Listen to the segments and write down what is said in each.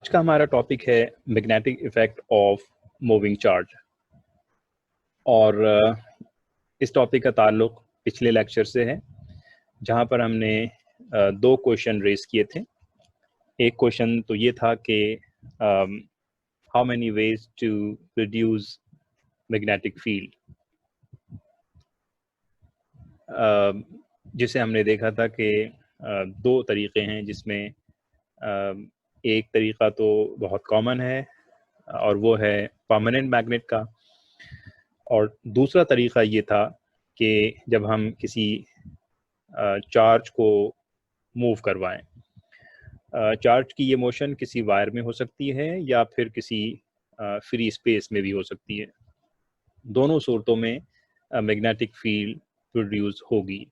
आज का हमारा टॉपिक है magnetic effect of moving charge. और इस टॉपिक का ताल्लुक पिछले लेक्चर से है, जहां पर हमने दो क्वेश्चन रेज किए थे। एक क्वेश्चन तो ये था कि how many ways to reduce magnetic field, जिसे हमने देखा था कि दो तरीक़े हैं, जिसमें एक तरीक़ा तो बहुत कॉमन है और वो है परमानेंट मैग्नेट का, और दूसरा तरीक़ा ये था कि जब हम किसी चार्ज को मूव करवाएं। चार्ज की ये मोशन किसी वायर में हो सकती है या फिर किसी फ्री स्पेस में भी हो सकती है। दोनों सूरतों में मैग्नेटिक फील्ड प्रोड्यूस होगी,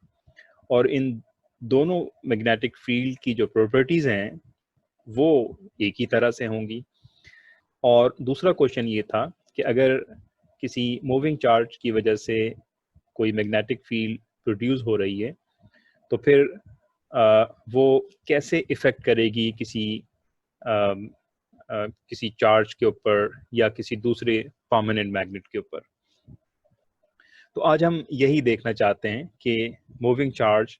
और इन दोनों मैग्नेटिक फील्ड की जो प्रॉपर्टीज़ हैं वो एक ही तरह से होंगी। और दूसरा क्वेश्चन ये था कि अगर किसी मूविंग चार्ज की वजह से कोई मैग्नेटिक फील्ड प्रोड्यूस हो रही है तो फिर वो कैसे इफ़ेक्ट करेगी किसी चार्ज के ऊपर या किसी दूसरे परमानेंट मैग्नेट के ऊपर। तो आज हम यही देखना चाहते हैं कि मूविंग चार्ज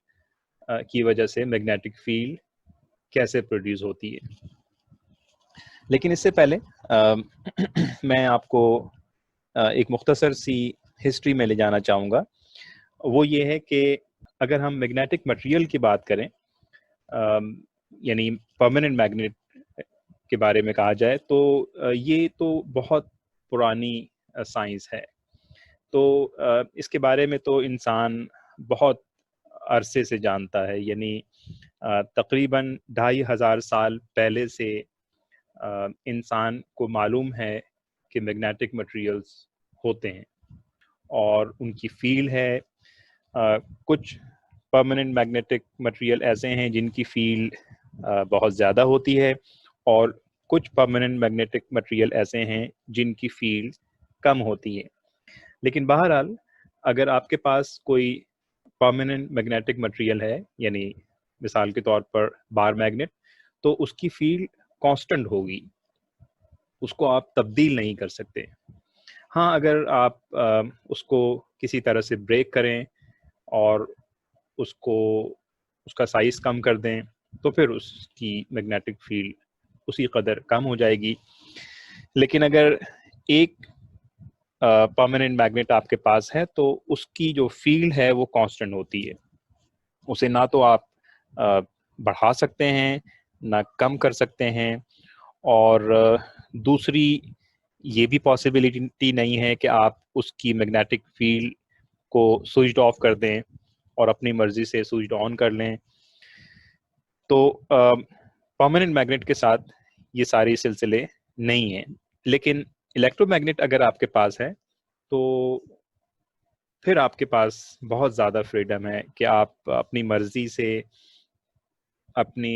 की वजह से मैग्नेटिक फील्ड कैसे प्रोड्यूस होती है। लेकिन इससे पहले मैं आपको एक मुख्तसर सी हिस्ट्री में ले जाना चाहूँगा। वो ये है कि अगर हम मैग्नेटिक मटेरियल की बात करें, यानी परमानेंट मैग्नेट के बारे में कहा जाए, तो ये तो बहुत पुरानी साइंस है। तो इसके बारे में तो इंसान बहुत अरसे से जानता है, यानी तकरीबन 2500 साल पहले से इंसान को मालूम है कि मैग्नेटिक मटेरियल्स होते हैं और उनकी फील्ड है। कुछ परमानेंट मैग्नेटिक मटेरियल ऐसे हैं जिनकी फील्ड बहुत ज़्यादा होती है, और कुछ परमानेंट मैग्नेटिक मटेरियल ऐसे हैं जिनकी फील्ड कम होती है। लेकिन बहरहाल अगर आपके पास कोई परमानेंट मैग्नेटिक मटेरियल है, यानी मिसाल के तौर पर बार मैग्नेट, तो उसकी फील्ड कांस्टेंट होगी, उसको आप तब्दील नहीं कर सकते। हाँ, अगर आप उसको किसी तरह से ब्रेक करें और उसका साइज़ कम कर दें तो फिर उसकी मैग्नेटिक फील्ड उसी कदर कम हो जाएगी। लेकिन अगर एक परमानेंट मैग्नेट आपके पास है तो उसकी जो फील्ड है वो कांस्टेंट होती है, उसे ना तो आप बढ़ा सकते हैं ना कम कर सकते हैं। और दूसरी ये भी पॉसिबिलिटी नहीं है कि आप उसकी मैग्नेटिक फील्ड को स्विच्ड ऑफ कर दें और अपनी मर्जी से स्विच्ड ऑन कर लें। तो परमानेंट मैग्नेट के साथ ये सारे सिलसिले नहीं हैं। लेकिन इलेक्ट्रोमैग्नेट अगर आपके पास है तो फिर आपके पास बहुत ज़्यादा फ्रीडम है कि आप अपनी मर्जी से अपनी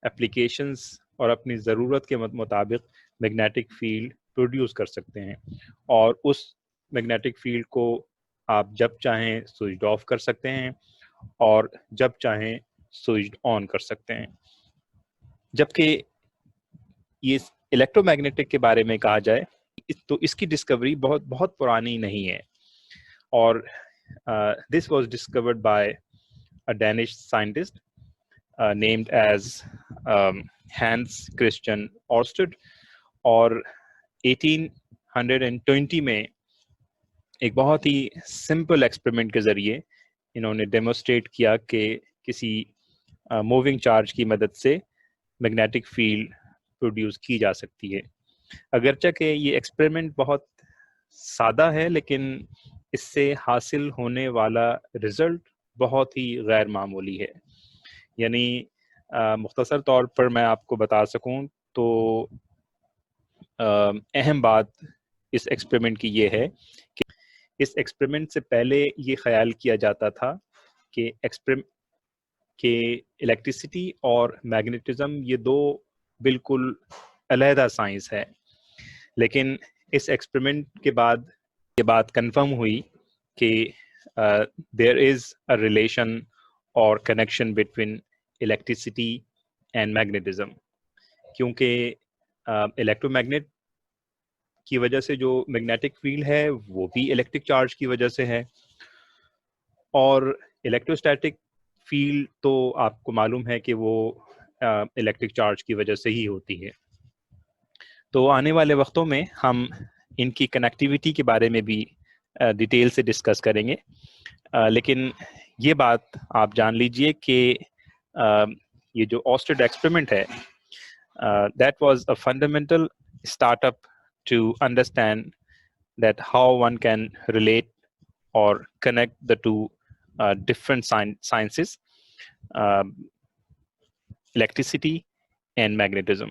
एप्लीकेशंस और अपनी ज़रूरत के मुताबिक मैग्नेटिक फील्ड प्रोड्यूस कर सकते हैं, और उस मैग्नेटिक फील्ड को आप जब चाहें स्विच ऑफ कर सकते हैं और जब चाहें स्विच ऑन कर सकते हैं। जबकि ये इलेक्ट्रोमैग्नेटिक के बारे में कहा जाए तो इसकी डिस्कवरी बहुत बहुत पुरानी नहीं है, और this was discovered by a Danish scientist named as Hans Christian Ørsted, और 1820 में एक बहुत ही सिंपल एक्सपेरिमेंट के ज़रिए इन्होंने डेमोस्ट्रेट किया कि किसी मूविंग चार्ज की मदद से मैग्नेटिक फील्ड प्रोड्यूस की जा सकती है। अगरचे कि ये एक्सपेरिमेंट बहुत सादा है, लेकिन इससे हासिल होने वाला रिज़ल्ट बहुत ही गैर मामूली है। यानी मुख्तसर तौर पर मैं आपको बता सकूं तो अहम बात इस एक्सपेरिमेंट की ये है कि इस एक्सपेरिमेंट से पहले ये ख्याल किया जाता था कि इलेक्ट्रिसिटी और मैग्नेटिज्म ये दो बिल्कुल अलहदा साइंस है। लेकिन इस एक्सपेरिमेंट के बाद ये बात कंफर्म हुई कि देयर इज़ अ रिलेशन और connection between electricity and magnetism, क्योंकि इलेक्ट्रोमैग्नेट की वजह से जो मैग्नेटिक फील्ड है वो भी इलेक्ट्रिक चार्ज की वजह से है, और इलेक्ट्रोस्टैटिक फील्ड तो आपको मालूम है कि वो इलेक्ट्रिक चार्ज की वजह से ही होती है। तो आने वाले वक्तों में हम इनकी कनेक्टिविटी के बारे में भी डिटेल से डिस्कस करेंगे, लेकिन ये बात आप जान लीजिए कि ये जो ऑस्टेड एक्सपेरिमेंट है, that was a fundamental startup to understand that how one can relate or connect the two different sciences, uh, electricity and magnetism.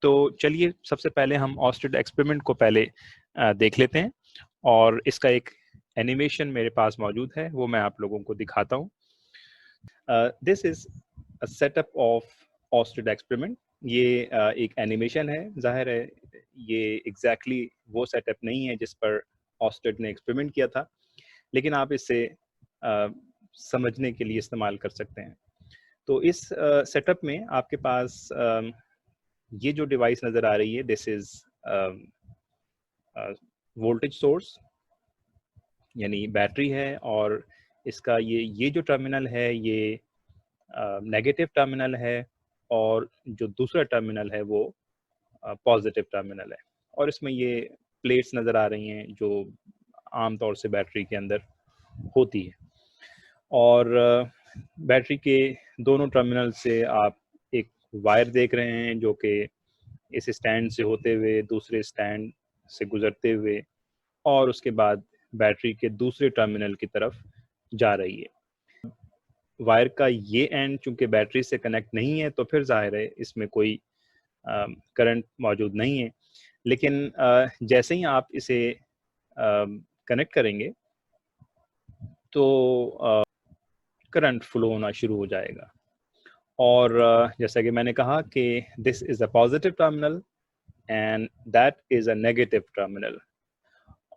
तो चलिए सबसे पहले हम ऑस्टेड एक्सपेरिमेंट को पहले देख लेते हैं, और इसका एक एनिमेशन मेरे पास मौजूद है, वो मैं आप लोगों को दिखाता हूँ। This is a setup of Oersted experiment. ये एक एनिमेशन है। जाहिर है ये एग्जैक्टली वो सेटअप नहीं है जिस पर ऑस्टेड ने एक्सपेरिमेंट किया था, लेकिन आप इसे समझने के लिए इस्तेमाल कर सकते हैं। तो इस सेटअप में आपके पास ये जो डिवाइस नज़र आ रही है, दिस इज वोल्टेज सोर्स, यानी बैटरी है, और इसका ये जो टर्मिनल है ये नेगेटिव टर्मिनल है, और जो दूसरा टर्मिनल है वो पॉजिटिव टर्मिनल है। और इसमें ये प्लेट्स नज़र आ रही हैं जो आमतौर से बैटरी के अंदर होती है, और बैटरी के दोनों टर्मिनल से आप एक वायर देख रहे हैं जो कि इस स्टैंड से होते हुए दूसरे स्टैंड से गुजरते हुए और उसके बाद बैटरी के दूसरे टर्मिनल की तरफ जा रही है। वायर का ये एंड चूंकि बैटरी से कनेक्ट नहीं है तो फिर जाहिर है इसमें कोई करंट मौजूद नहीं है, लेकिन जैसे ही आप इसे कनेक्ट करेंगे तो करंट फ्लो होना शुरू हो जाएगा। और जैसा कि मैंने कहा कि this is a positive terminal and that is a negative terminal,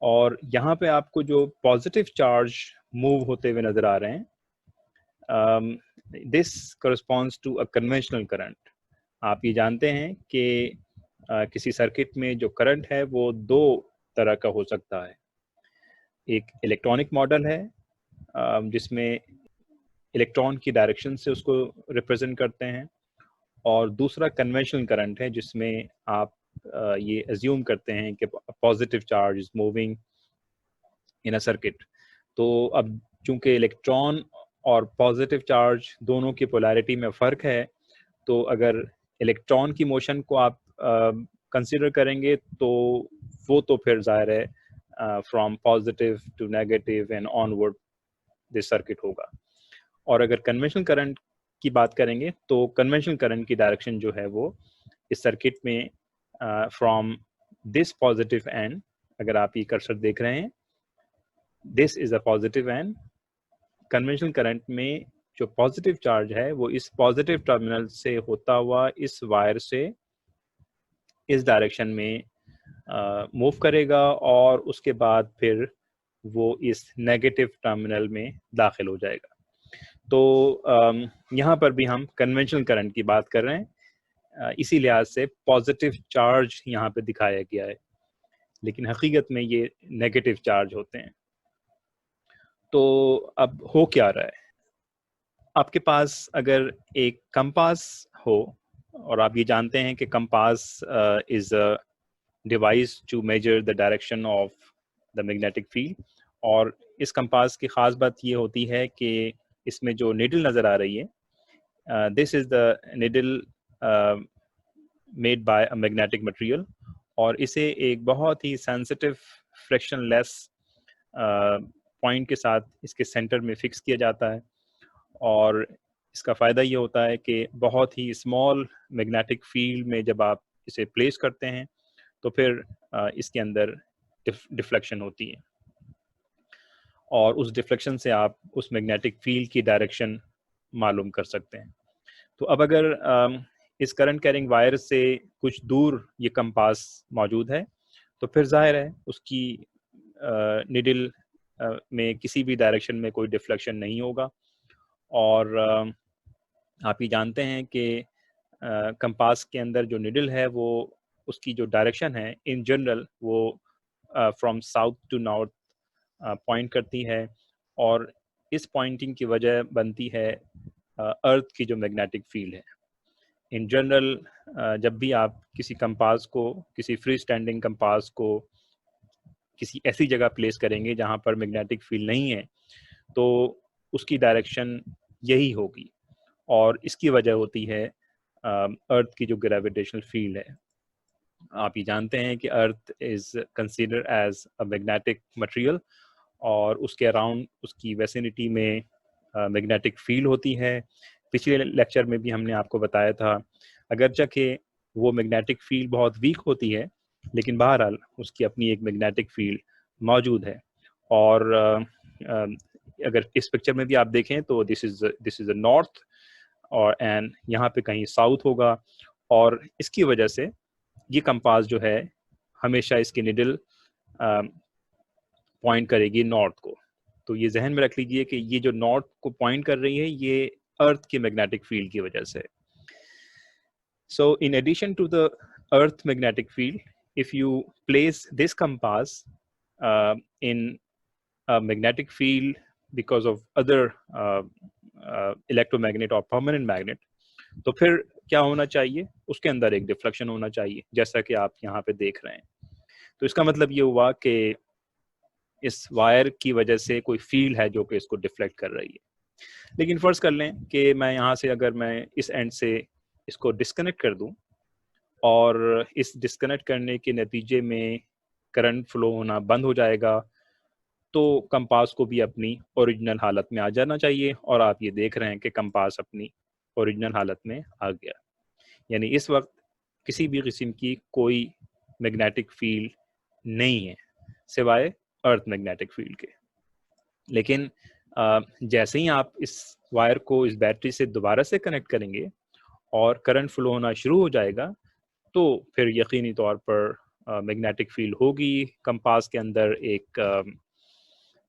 और यहाँ पे आपको जो पॉजिटिव चार्ज मूव होते हुए नजर आ रहे हैं, this corresponds to a conventional current. आप ये जानते हैं कि किसी सर्किट में जो करंट है वो दो तरह का हो सकता है। एक इलेक्ट्रॉनिक मॉडल है जिसमें इलेक्ट्रॉन की डायरेक्शन से उसको रिप्रेजेंट करते हैं, और दूसरा कन्वेंशनल करंट है जिसमें आप ये अज्यूम करते हैं कि positive charge is moving in a circuit. तो अब चूंकि इलेक्ट्रॉन और पॉजिटिव चार्ज दोनों की पोलैरिटी में फ़र्क है, तो अगर इलेक्ट्रॉन की मोशन को आप कंसिडर करेंगे तो वो तो फिर ज़ाहिर है from positive to negative and onward this circuit होगा। और अगर कन्वेंशनल करंट की बात करेंगे तो कन्वेंशनल करंट की डायरेक्शन जो है वो इस सर्किट में फ्रॉम दिस पॉजिटिव एंड, अगर आप ये कर्सर देख रहे हैं, this is a positive and, conventional current में जो पॉजिटिव चार्ज है वो इस पॉजिटिव टर्मिनल से होता हुआ इस वायर से इस डायरेक्शन में मूव करेगा, और उसके बाद फिर वो इस नेगेटिव टर्मिनल में दाखिल हो जाएगा। तो यहाँ पर भी हम कन्वेंशनल करंट की बात कर रहे हैं, इसी लिहाज से पॉजिटिव चार्ज यहाँ पे दिखाया गया है, लेकिन हकीकत में ये नेगेटिव चार्ज होते हैं। तो अब हो क्या रहा है, आपके पास अगर एक कंपास हो, और आप ये जानते हैं कि compass is a device to measure the direction of the magnetic field, और इस कंपास की ख़ास बात ये होती है कि इसमें जो निडल नज़र आ रही है, this is the needle made by a magnetic material, और इसे एक बहुत ही सेंसिटिव फ्रिक्शनलेस पॉइंट के साथ इसके सेंटर में फिक्स किया जाता है, और इसका फ़ायदा ये होता है कि बहुत ही स्मॉल मैग्नेटिक फील्ड में जब आप इसे प्लेस करते हैं तो फिर इसके अंदर डिफ्लेक्शन होती है, और उस डिफ्लेक्शन से आप उस मैग्नेटिक फील्ड की डायरेक्शन मालूम कर सकते हैं। तो अब अगर इस करंट कैरिंग वायर से कुछ दूर ये कंपास मौजूद है तो फिर जाहिर है उसकी निडल में किसी भी डायरेक्शन में कोई डिफ्लेक्शन नहीं होगा। और आप ये जानते हैं कि कंपास के अंदर जो निडल है वो उसकी जो डायरेक्शन है इन जनरल वो from south to north point करती है, और इस पॉइंटिंग की वजह बनती है अर्थ की जो मैग्नेटिक फील्ड है। इन जनरल जब भी आप किसी कंपास को, किसी फ्री स्टैंडिंग कंपास को किसी ऐसी जगह प्लेस करेंगे जहाँ पर मैग्नेटिक फील्ड नहीं है, तो उसकी डायरेक्शन यही होगी, और इसकी वजह होती है अर्थ की जो ग्रेविटेशनल फील्ड है। आप ये जानते हैं कि earth is consider as a magnetic material, और उसके अराउंड उसकी वेसिनिटी में मैग्नेटिक फील्ड होती है। पिछले लेक्चर में भी हमने आपको बताया था, अगरचे कि वो मैग्नेटिक फील्ड बहुत वीक होती है, लेकिन बहरहाल उसकी अपनी एक मैग्नेटिक फील्ड मौजूद है। और अगर इस पिक्चर में भी आप देखें तो दिस इज द नॉर्थ, और एंड यहाँ पे कहीं साउथ होगा, और इसकी वजह से ये कंपास जो है हमेशा इसकी निडल पॉइंट करेगी नॉर्थ को। तो ये जहन में रख लीजिए कि ये जो नॉर्थ को पॉइंट कर रही है ये अर्थ की मैग्नेटिक फील्ड की वजह से। So in addition to the earth magnetic field, if you place this compass in a magnetic field because of other electromagnet or permanent magnet, तो फिर क्या होना चाहिए, उसके अंदर एक डिफ्लेक्शन होना चाहिए, जैसा कि आप यहाँ पे देख रहे हैं। तो इसका मतलब ये हुआ कि इस वायर की वजह से कोई फील्ड है जो कि इसको डिफ्लेक्ट कर रही है। लेकिन फर्ज कर लें कि मैं यहाँ से, अगर मैं इस एंड से इसको डिस्कनेक्ट कर दूँ, और इस डिस्कनेक्ट करने के नतीजे में करंट फ्लो होना बंद हो जाएगा, तो कंपास को भी अपनी ओरिजिनल हालत में आ जाना चाहिए, और आप ये देख रहे हैं कि कंपास अपनी ओरिजिनल हालत में आ गया। यानी इस वक्त किसी भी किस्म की कोई मैग्नेटिक फील्ड नहीं है सिवाय अर्थ मैग्नेटिक फील्ड के। लेकिन जैसे ही आप इस वायर को इस बैटरी से दोबारा से कनेक्ट करेंगे और करंट फ्लो होना शुरू हो जाएगा, तो फिर यकीनी तौर पर मैग्नेटिक फील्ड होगी, कंपास के अंदर एक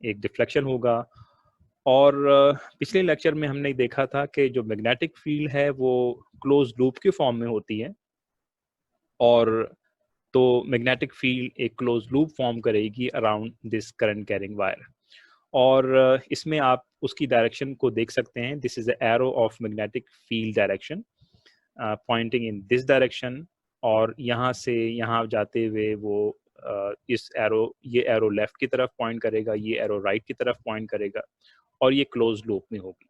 डिफ्लेक्शन होगा। और पिछले लेक्चर में हमने देखा था कि जो मैग्नेटिक फील्ड है वो क्लोज लूप के फॉर्म में होती है, और तो मैग्नेटिक फील्ड एक क्लोज लूप फॉर्म करेगी around this current carrying wire. और इसमें आप उसकी डायरेक्शन को देख सकते हैं। This is the arrow of magnetic field direction pointing in this direction, और यहाँ से यहाँ जाते हुए वो इस एरो, ये एरो लेफ्ट की तरफ पॉइंट करेगा, ये एरो राइट की तरफ पॉइंट करेगा, और ये क्लोज लूप में होगी।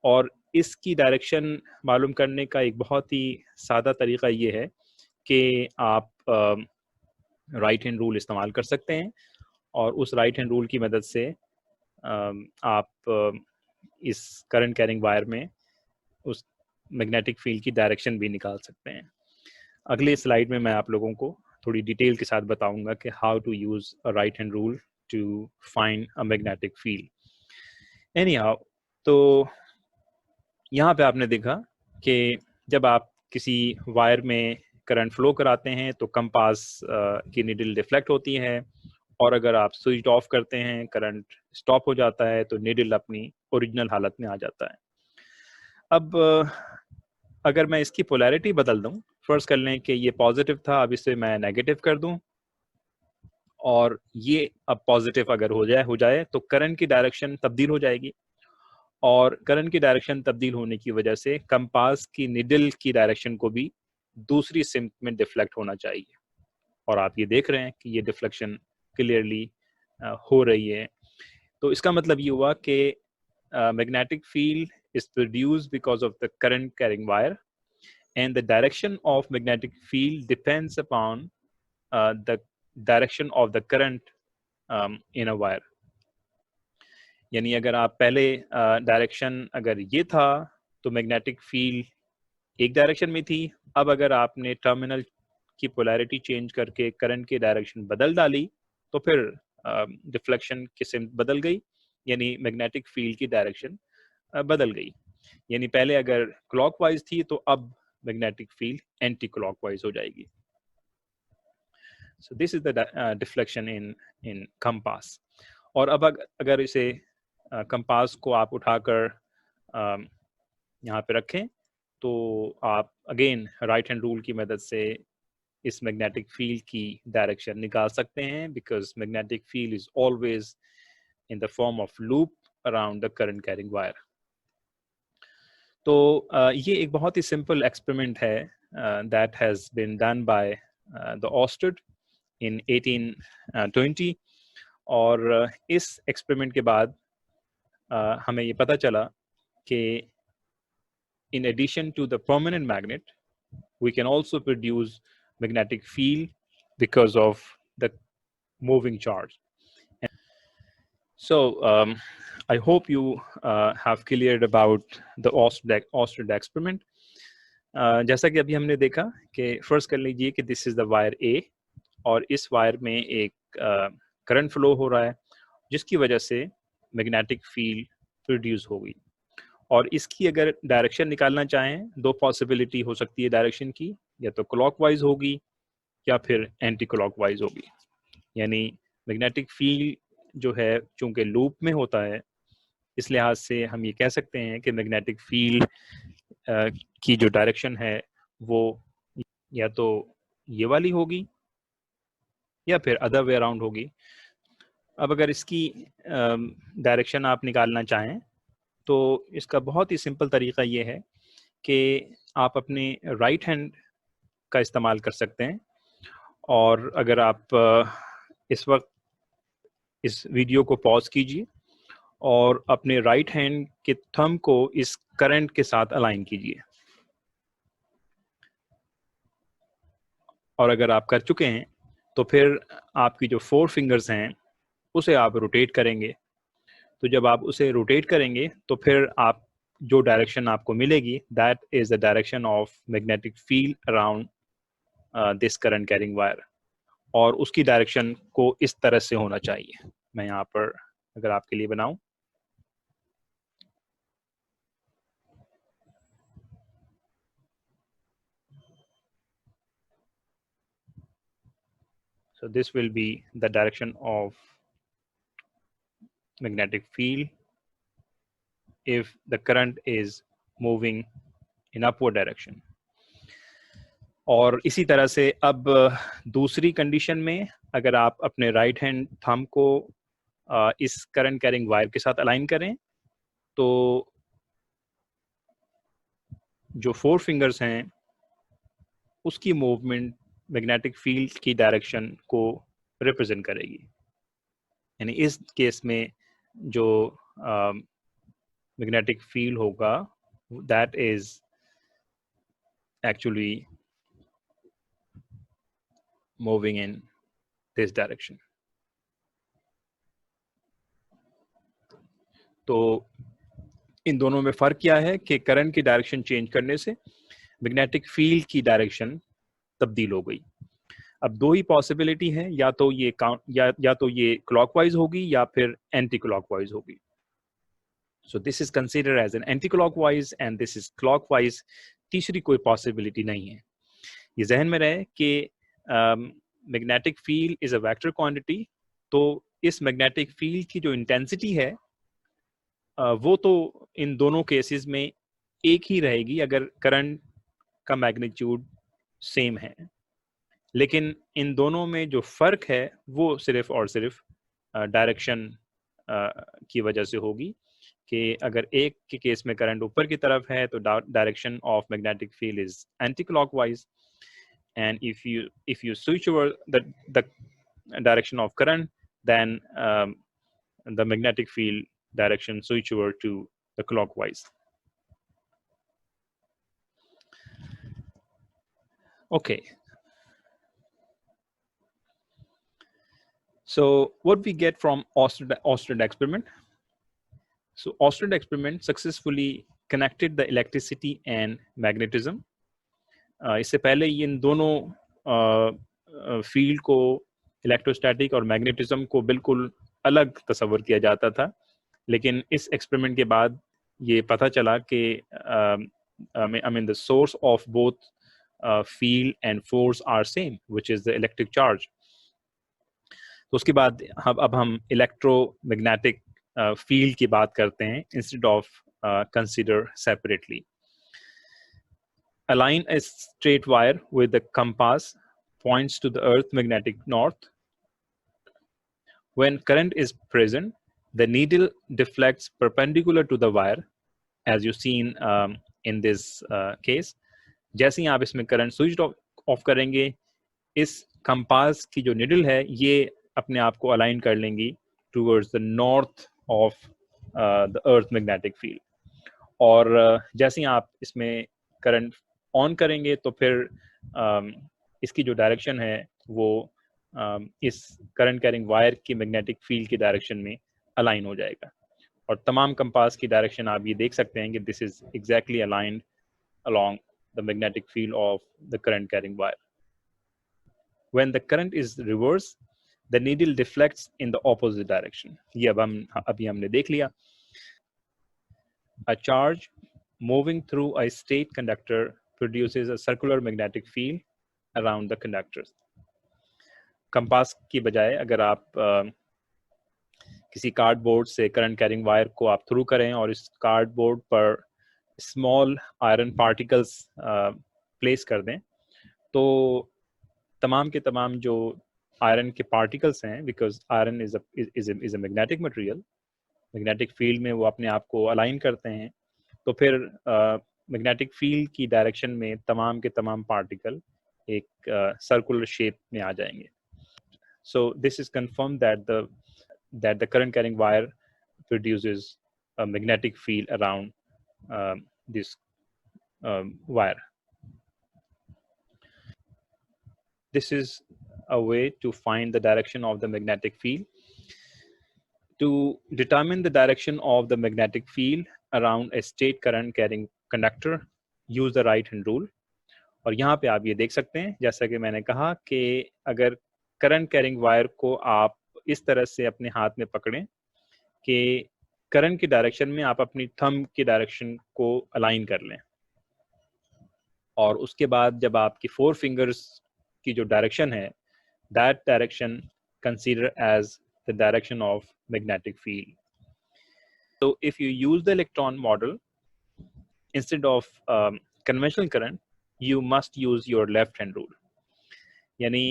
और इसकी डायरेक्शन मालूम करने का एक बहुत ही सादा तरीका ये है कि आप राइट हैंड रूल इस्तेमाल कर सकते हैं, और उस राइट हैंड रूल की मदद से आप इस करंट कैरिंग वायर में उस मैग्नेटिक फील्ड की डायरेक्शन भी निकाल सकते हैं। अगले स्लाइड में मैं आप लोगों को थोड़ी डिटेल के साथ बताऊंगा कि how to use a right hand rule to find a magnetic field. Anyhow, तो यहाँ पे आपने देखा कि जब आप किसी वायर में करंट फ्लो कराते हैं तो कंपास की निडल डिफ्लेक्ट होती है, और अगर आप स्विच ऑफ करते हैं, करंट स्टॉप हो जाता है, तो निडल अपनी ओरिजिनल हालत में आ जाता है। अब अगर मैं इसकी पोलैरिटी बदल दूं, फर्ज कर लें कि ये पॉजिटिव था, अब इसे मैं नेगेटिव कर दूं, और ये अब पॉजिटिव अगर हो जाए तो करंट की डायरेक्शन तब्दील हो जाएगी, और करंट की डायरेक्शन तब्दील होने की वजह से कंपास की निडल की डायरेक्शन को भी दूसरी सिम्त में डिफ्लेक्ट होना चाहिए। और आप ये देख रहे हैं कि ये डिफ्लेक्शन क्लियरली हो रही है। तो इसका मतलब ये हुआ कि magnetic field is produced because of the current carrying wire, and the direction of magnetic field depends upon the direction of the current in a wire. यानी अगर आप पहले डायरेक्शन अगर ये था तो मैग्नेटिक फील्ड एक डायरेक्शन में थी, अब अगर आपने टर्मिनल की पोलैरिटी चेंज करके करंट की डायरेक्शन बदल डाली तो फिर डिफ्लेक्शन की सिम्त बदल गई, यानी मैग्नेटिक फील्ड की डायरेक्शन बदल गई। यानी पहले अगर क्लॉकवाइज थी तो अब मैग्नेटिक फील्ड एंटी क्लॉकवाइज हो जाएगी। सो this is the deflection in compass. और अब अगर इसे कंपास को आप उठाकर यहाँ पे रखें, तो आप अगेन राइट हैंड रूल की मदद से इस मैग्नेटिक फील्ड की डायरेक्शन निकाल सकते हैं, because magnetic field is always in the form of loop around the current carrying wire. तो ये एक बहुत ही सिंपल एक्सपेरिमेंट है that has been done by the Oersted in 1820। और इस एक्सपेरिमेंट के बाद हमें ये पता चला कि in addition to the permanent magnet, we can also produce magnetic field because of the moving charge. So I hope you have cleared about the Oersted experiment. जैसा कि अभी हमने देखा कि फर्स्ट कर लीजिए कि दिस इज द वायर ए, और इस वायर में एक करंट फ्लो हो रहा है जिसकी वजह से मैग्नेटिक फील्ड प्रोड्यूस होगी। और इसकी अगर डायरेक्शन निकालना चाहें, दो पॉसिबिलिटी हो सकती है डायरेक्शन की, या तो क्लॉकवाइज होगी या फिर एंटी क्लॉकवाइज होगी। यानी मैग्नेटिक फील्ड जो है चूंकि लूप में होता है, इस लिहाज से हम ये कह सकते हैं कि मैग्नेटिक फील्ड की जो डायरेक्शन है वो या तो ये वाली होगी या फिर अदर वे अराउंड होगी। अब अगर इसकी डायरेक्शन आप निकालना चाहें तो इसका बहुत ही सिंपल तरीका ये है कि आप अपने राइट हैंड का इस्तेमाल कर सकते हैं। और अगर आप इस वक्त इस वीडियो को पॉज कीजिए और अपने राइट हैंड के थंब को इस करंट के साथ अलाइन कीजिए, और अगर आप कर चुके हैं तो फिर आपकी जो 4 फिंगर्स हैं उसे आप रोटेट करेंगे। तो जब आप उसे रोटेट करेंगे तो फिर आप जो डायरेक्शन आपको मिलेगी, that is the direction of magnetic field around this current carrying wire, और उसकी डायरेक्शन को इस तरह से होना चाहिए। मैं यहाँ पर अगर आपके लिए बनाऊं, so this will be the direction of magnetic field if the current is moving in upward direction. और इसी तरह से अब दूसरी कंडीशन में अगर आप अपने राइट हैंड थंब को इस करंट कैरिंग वायर के साथ अलाइन करें तो जो 4 फिंगर्स हैं उसकी मूवमेंट मैग्नेटिक फील्ड की डायरेक्शन को रिप्रेजेंट करेगी। यानी इस केस में जो मैग्नेटिक फील्ड होगा that is actually moving in this direction. तो इन दोनों में फर्क क्या है कि करंट की डायरेक्शन चेंज करने से मैग्नेटिक फील्ड की डायरेक्शन तब्दील हो गई। अब दो ही पॉसिबिलिटी है, या तो ये क्लॉकवाइज होगी या फिर एंटी क्लॉकवाइज होगी। So this is considered as an anti clockwise and this is clockwise. तीसरी कोई पॉसिबिलिटी नहीं है। ये जहन में रहे कि magnetic field is a vector quantity, तो इस मैग्नेटिक फील्ड की जो इंटेंसिटी है वो तो इन दोनों केसेस में एक ही रहेगी अगर करंट का मैग्नीट्यूड सेम है। लेकिन इन दोनों में जो फर्क है वो सिर्फ और सिर्फ डायरेक्शन की वजह से होगी कि अगर एक के केस में करंट ऊपर की तरफ है तो direction of magnetic field is anti clockwise, and if you switch over the direction of current, then the magnetic field direction switch over to the clockwise. Okay, so what we get from Oersted experiment. So Oersted experiment successfully connected the electricity and magnetism. इससे पहले इन दोनों field को, electrostatic और magnetism को, बिल्कुल अलग तस्वर किया जाता था। लेकिन इस एक्सपेरिमेंट के बाद ये पता चला कि I mean the source of both field and force are same, which is the electric charge. तो उसके बाद अब हम इलेक्ट्रोमैग्नेटिक फील्ड की बात करते हैं instead of consider separately. Align a straight wire with the compass points to the earth magnetic north. When current is present, the needle deflects perpendicular to the wire, as you seen in this case. जैसे ही आप इसमें current switch off करेंगे, इस compass की जो needle है ये अपने आप को अलाइन कर लेंगी towards the north of the earth magnetic field. और जैसे ही आप इसमें करंट ऑन करेंगे तो फिर इसकी जो डायरेक्शन है वो इस करंट कैरिंग वायर की मैग्नेटिक फील्ड की डायरेक्शन में अलाइन हो जाएगा। और तमाम कंपास की डायरेक्शन आप ये देख सकते हैं कि this is exactly aligned along the magnetic field of the current carrying wire. When the current is reversed, the needle deflects in the opposite direction. ये अभी हमने देख लिया। A charge moving through a state conductor produces a circular magnetic field around the conductors. Compass की बजाय अगर आप किसी कार्डबोर्ड से करंट कैरिंग वायर को आप थ्रू करें और इस कार्डबोर्ड पर स्मॉल आयरन पार्टिकल्स प्लेस कर दें, तो तमाम के तमाम जो आयरन के पार्टिकल्स हैं, because iron is a magnetic material, magnetic field में वो अपने आप को अलाइन करते हैं, तो फिर मैग्नेटिक फील्ड की डायरेक्शन में तमाम के तमाम पार्टिकल एक सर्कुलर शेप में आ जाएंगे। सो this is confirm that the current carrying wire produces a magnetic field around this wire. This is a way to find the direction of the magnetic field. To determine the direction of the magnetic field around a state current carrying conductor, use the right hand rule. और यहाँ पे आप ये देख सकते हैं, जैसा कि मैंने कहा कि अगर करंट कैरिंग वायर को आप इस तरह से अपने हाथ में पकड़ें कि करंट की डायरेक्शन में आप अपनी थंब की डायरेक्शन को अलाइन कर लें, और उसके बाद जब आपकी 4 फिंगर्स की जो डायरेक्शन है, that direction consider as the direction of magnetic field. So if you use the electron model instead of conventional current, you must use your left hand rule. यानी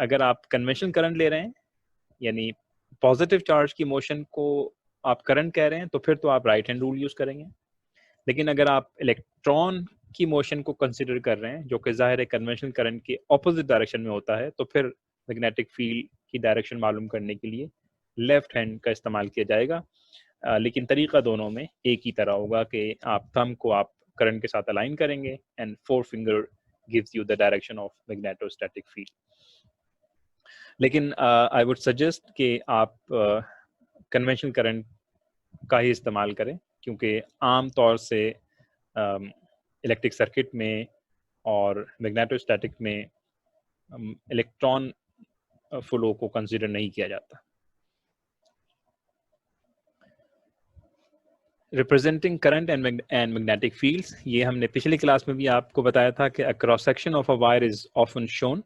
अगर आप कन्वेंशनल करंट ले रहे हैं, यानी पॉजिटिव चार्ज की motion को आप करंट कह रहे हैं, तो फिर तो आप राइट हैंड रूल यूज करेंगे। लेकिन अगर आप इलेक्ट्रॉन की मोशन को कंसिडर कर रहे हैं, जो कि जाहिर है कन्वेंशनल करंट के ऑपोजिट डायरेक्शन में होता है, तो फिर मैग्नेटिक फील्ड की डायरेक्शन मालूम करने के लिए लेफ्ट हैंड का इस्तेमाल किया जाएगा। लेकिन तरीका दोनों में एक ही तरह होगा कि आप थंब को आप करंट के साथ अलाइन करेंगे and 4 finger gives you the direction of magnetostatic field. लेकिन आई वुड सजेस्ट कि आप कन्वेंशनल करंट का ही इस्तेमाल करें, क्योंकि आम तौर से इलेक्ट्रिक सर्किट में और मैग्नेटोस्टैटिक में इलेक्ट्रॉन फ्लो को कंसीडर नहीं किया जाता। Representing current and magnetic fields, ये हमने पिछली क्लास में भी आपको बताया था कि a cross section of a wire is often shown.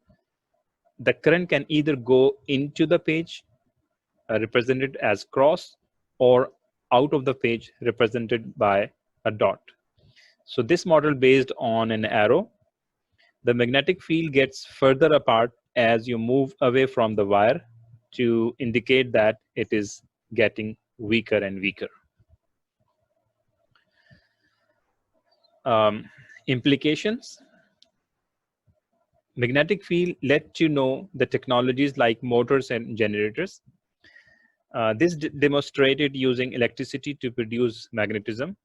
The current can either go into the page represented as cross, or out of the page represented by a dot. So this model based on an arrow. The magnetic field gets further apart as you move away from the wire to indicate that it is getting weaker and weaker. Implications. Magnetic field lets you know the technologies like motors and generators. This demonstrated using electricity to produce magnetism,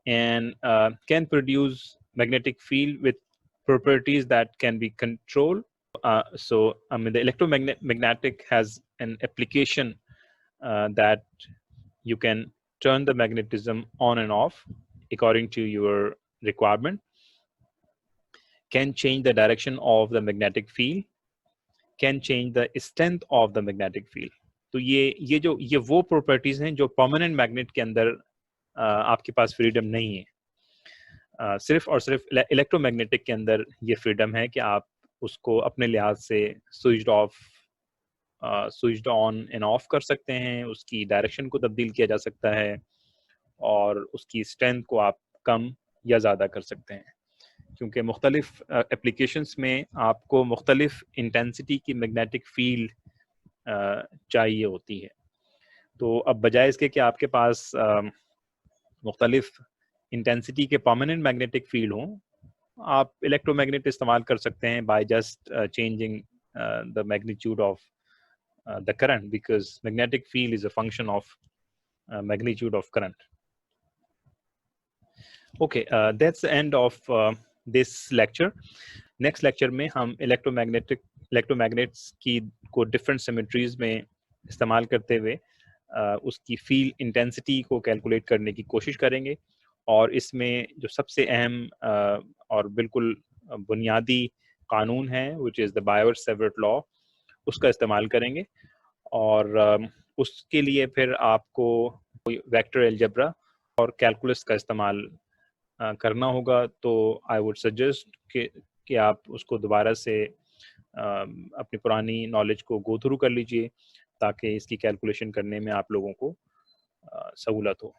and can produce magnetic field with properties that can be controlled. So the electromagnetic has an application that you can turn the magnetism on and off according to your requirement, can change the direction of the magnetic field, can change the strength of the magnetic field. तो ये वो properties हैं जो permanent magnet के अंदर आपके पास freedom नहीं है। सिर्फ और सिर्फ इलेक्ट्रोमैग्नेटिक के अंदर ये फ्रीडम है कि आप उसको अपने लिहाज से switched off switched on end of कर सकते हैं, उसकी डायरेक्शन को तब्दील किया जा सकता है, और उसकी स्ट्रेंथ को आप कम या ज़्यादा कर सकते हैं। क्योंकि मुख्तलिफ एप्लीकेशंस में आपको मुख्तलिफ इंटेंसिटी की मैग्नेटिक फील्ड चाहिए होती है। तो अब बजाय इसके कि आपके पास मुख्तलिफ इंटेंसिटी के परमानेंट मैग्नेटिक फील्ड हों, आप इलेक्ट्रोमैग्नेट इस्तेमाल कर सकते हैं by just changing the magnitude of the current, because magnetic field is a function of magnitude of current. Okay, that's the end of this lecture. Next lecture में हम electromagnets की को different symmetries में इस्तेमाल करते हुए उसकी फील्ड इंटेंसिटी को कैलकुलेट करने की कोशिश करेंगे, और इसमें जो सबसे अहम और बिल्कुल बुनियादी कानून है which is the Biot-Savart law, उसका इस्तेमाल करेंगे। और उसके लिए फिर आपको कोई वेक्टर अलजेब्रा और कैलकुलस का इस्तेमाल करना होगा। तो आई वुड सजेस्ट कि आप उसको दोबारा से अपनी पुरानी नॉलेज को गो थ्रू कर लीजिए, ताकि इसकी कैलकुलेशन करने में आप लोगों को सहूलत हो।